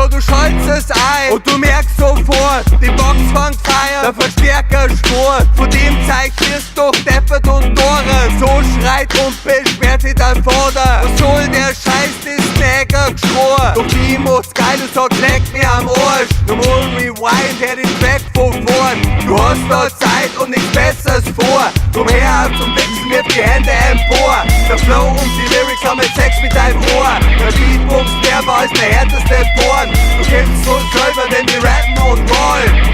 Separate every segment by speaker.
Speaker 1: du schaltest es ein und du merkst sofort, die Box fängt Feier, der Verstärker schnurrt. Von dem Zeug wirst du deppert und Tore. So schreit und beschwert sich dein Vater. Was soll der Scheiß, das Snacker geschror? Doch die macht's geil und sagt, leck mir am Arsch. Normal rewind, her den Track von vorn. Du hast da Zeit und nichts Besseres vor. Drum her auf zum Wichsen, wirf die Hände empor. Der Flow und die Lyrics haben jetzt Sex mit deinem Ohr. Der Beatbums, der war als der härteste Porn. Du kennst so selber, wenn wir rappen und rollen.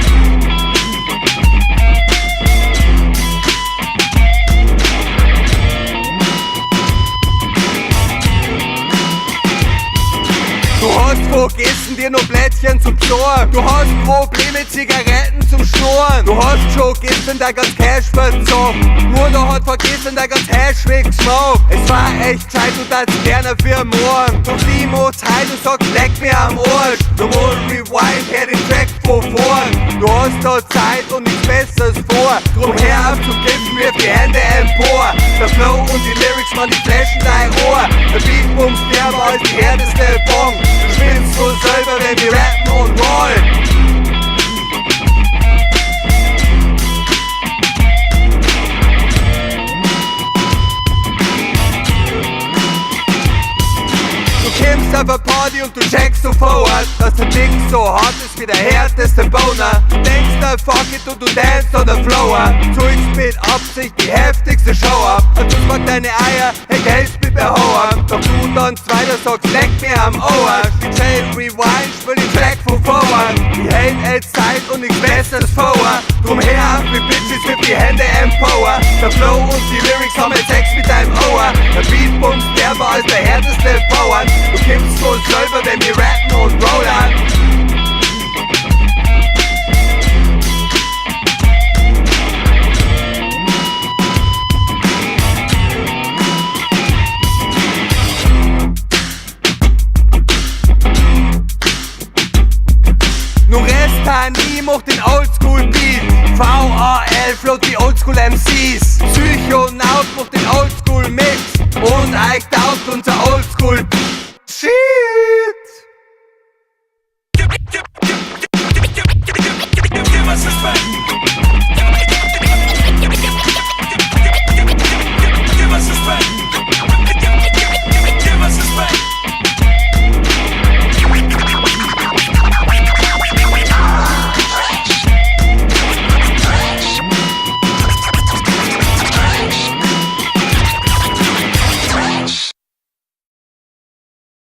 Speaker 1: Du hast vergessen, dir noch Blättchen zum Knorren. Du hast Probleme, Zigaretten zum Schnurren. Du hast schon gestern dein ganz Cash verzockt. Bruder hat vergessen, dein ganz Hash weggesmoked. Es war echt Zeit und als gerne für morgen. Doch die muss heim und sagt, leck mir am Arsch. Normal rewind, her den Track von vorn. Du hast da Zeit und nichts Besseres vor. Drum her auf zum Kiffen, wirf die Hände empor. Der Flow und die Lyrics, man, die flashen dein Ohr. Der Beatbums, der war als die härteste Bong. Du spielst so selber, wenn wir rappen und rollen. Du kommst auf eine Party und du checkst sofort, dass der Ding so hart ist wie der härteste Boner. Du denkst, na fuck it und du dance on the floor. Zollst mit Absicht die heftigste Show ab. Und du magst deine Eier, hey hältst mit der Hohen. Doch du dann weiter sagst, leck mir am Ohr. DJ Rewind, spiel den Track von vorn. Die hält jetzt Zeit und nichts Besseres vor. Drum her auf mit Bitches, mit die Hände empower. Der Flow und die Lyrics haben jetzt Sex mit deinem Ohr. Der Beatbums, der war als der härteste Bauern. Du kippst so selber, wenn wir rappen und rollen. Nun Restani macht den Oldschool Beat. VAL float die Oldschool MCs. Psychonaut macht den Oldschool Mix. Und eicht out unser Oldschool